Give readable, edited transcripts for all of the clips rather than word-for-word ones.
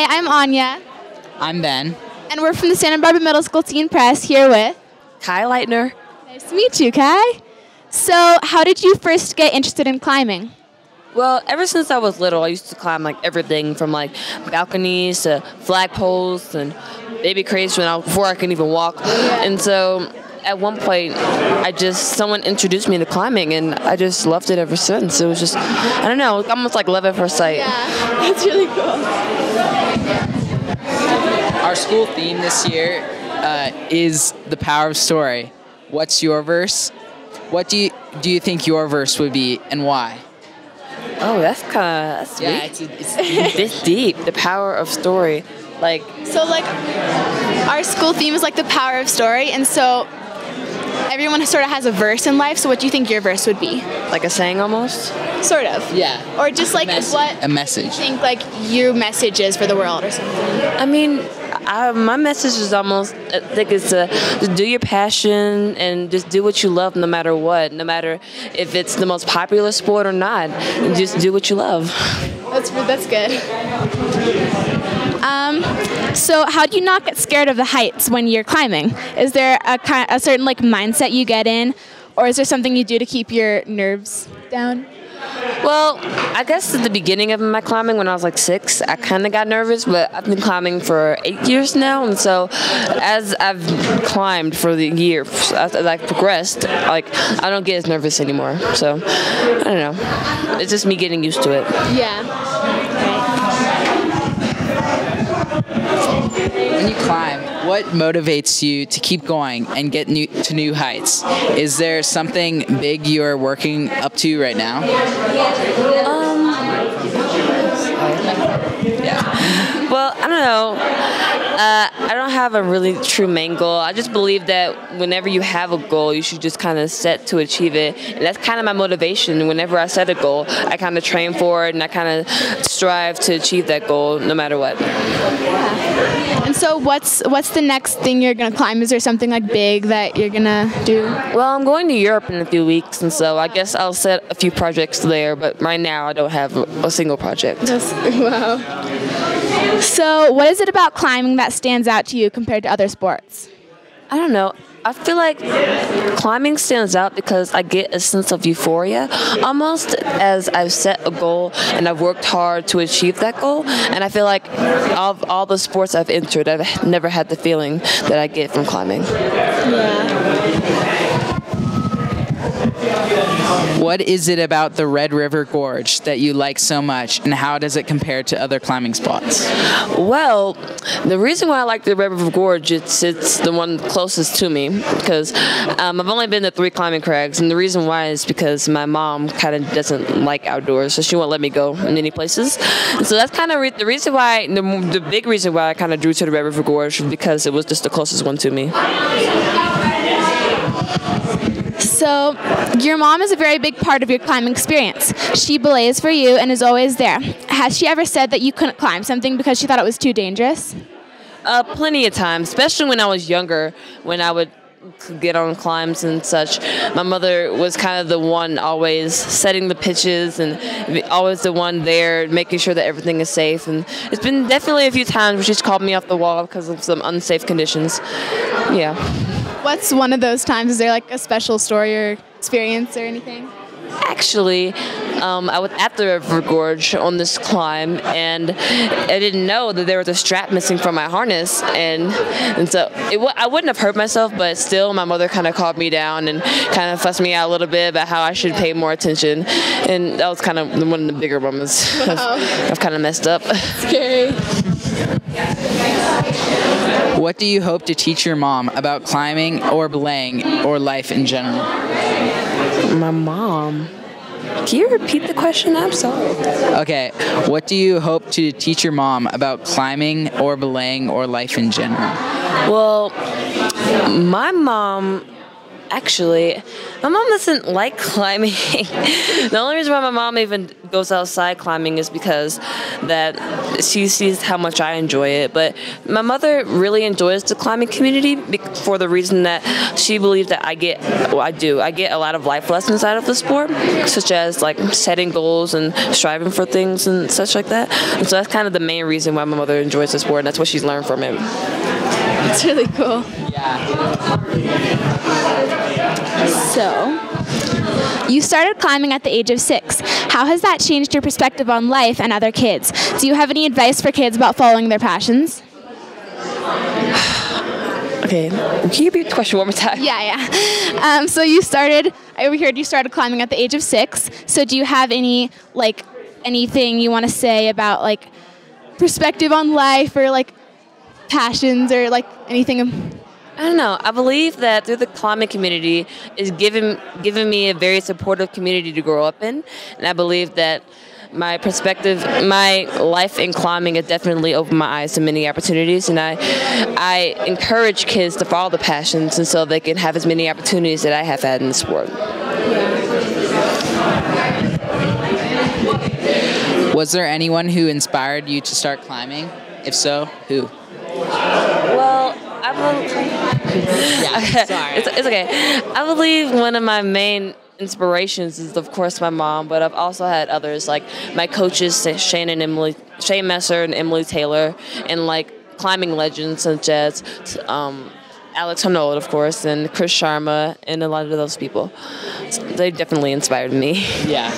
Hi, I'm Anya, I'm Ben. and we're from the Santa Barbara Middle School Teen Press here with... Kai LIGHTNER. Nice to meet you, Kai. So, how did you first get interested in climbing? Well, ever since I was little, I used to climb like everything from like balconies to flagpoles and baby crates before I could even walk. And so at one point, someone introduced me to climbing, and I just loved it ever since. It was just, I don't know, almost like love at first sight. Yeah, that's really cool. Our school theme this year is the power of story. What's your verse? What do you think your verse would be, and why? Oh, that's sweet. Yeah, it's This deep, the power of story. So, our school theme is the power of story, and so everyone sort of has a verse in life. So, what do you think your verse would be? Like a saying almost? Sort of. Yeah. Or just what a message. you think your message is for the world or something. I mean, my message is almost, I think it's to do your passion and just do what you love no matter what, no matter if it's the most popular sport or not. Just do what you love. That's good. So how do you not get scared of the heights when you're climbing? Is there a certain mindset you get in, or is there something you do to keep your nerves down? Well, I guess at the beginning of my climbing, when I was 6, I kind of got nervous, but I've been climbing for 8 years now, and so as I've climbed for the year, as I've progressed, I don't get as nervous anymore. So, I don't know. It's just me getting used to it. Yeah. When you climb, what motivates you to keep going and get to new heights? Is there something big you're working up to right now? Well, I don't know. I don't have a really true main goal. I just believe that whenever you have a goal, you should just kind of set to achieve it. And that's kind of my motivation. Whenever I set a goal, I kind of train for it, and I kind of strive to achieve that goal no matter what. And so what's the next thing you're going to climb? Is there something big that you're going to do? Well, I'm going to Europe in a few weeks, and so I guess I'll set a few projects there, but right now I don't have a single project. Wow. So what is it about climbing that stands out to you compared to other sports? I don't know. I feel like climbing stands out because I get a sense of euphoria almost as I've set a goal and I've worked hard to achieve that goal. And I feel like of all the sports I've entered, I've never had the feeling that I get from climbing. Yeah. What is it about the Red River Gorge that you like so much, and how does it compare to other climbing spots? Well, the reason why I like the Red River Gorge, it's the one closest to me, because I've only been to 3 climbing crags, and the reason why is because my mom kind of doesn't like outdoors, so she won't let me go in any places. And so that's kind of the reason why, the big reason why I kind of drew to the Red River Gorge, because it was just the closest one to me. So, your mom is a very big part of your climbing experience. She belays for you and is always there. Has she ever said that you couldn't climb something because she thought it was too dangerous? Plenty of times, especially when I was younger, when I would get on climbs and such. My mother was kind of the one always setting the pitches and always the one there making sure that everything is safe. And it's been definitely a few times where she's called me off the wall because of some unsafe conditions. Yeah. What's one of those times? Is there a special story or experience or anything? Actually, I was at the River Gorge on this climb, and I didn't know that there was a strap missing from my harness, and so I wouldn't have hurt myself, but still, my mother kind of called me down and kind of fussed me out a little bit about how I should pay more attention, and that was kind of one of the bigger moments. Wow. I've kind of messed up. Scary. What do you hope to teach your mom about climbing or belaying or life in general? My mom. Can you repeat the question? I'm sorry. Okay, what do you hope to teach your mom about climbing or belaying or life in general? Well, my mom Actually, my mom doesn't like climbing. The only reason why my mom even goes outside climbing is because that she sees how much I enjoy it. But my mother really enjoys the climbing community for the reason that she believes that I get a lot of life lessons out of the sport, such as like setting goals and striving for things and such like that. And so that's kind of the main reason why my mother enjoys the sport, and that's what she's learned from it. It's really cool. Yeah. So, you started climbing at the age of 6. How has that changed your perspective on life and other kids? Do you have any advice for kids about following their passions? Okay, can you repeat the question one more time? Yeah. So I overheard you started climbing at the age of 6. So do you have any, like, anything you want to say about, like, perspective on life or, like, passions or, like, anything? I don't know. I believe that through the climbing community is giving me a very supportive community to grow up in, and I believe that my perspective, my life in climbing has definitely opened my eyes to many opportunities, and I encourage kids to follow the passions, and so they can have as many opportunities that I have had in the sport. Was there anyone who inspired you to start climbing? If so, who? Well, Sorry. It's okay. I believe one of my main inspirations is, of course, my mom, but I've also had others, like my coaches, Shane Messer and Emily Taylor, and like climbing legends such as Alex Honnold, of course, and Chris Sharma, and a lot of those people. They definitely inspired me. Yeah.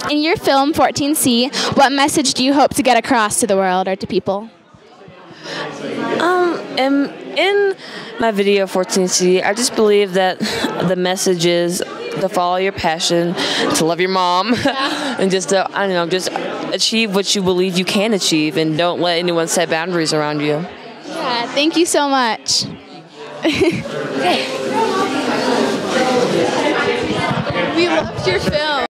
In your film 14C, what message do you hope to get across to the world or to people? In my video 14C, I just believe that the message is to follow your passion, to love your mom, and just just achieve what you believe you can achieve, and don't let anyone set boundaries around you. Yeah, thank you so much. Okay. We loved your film.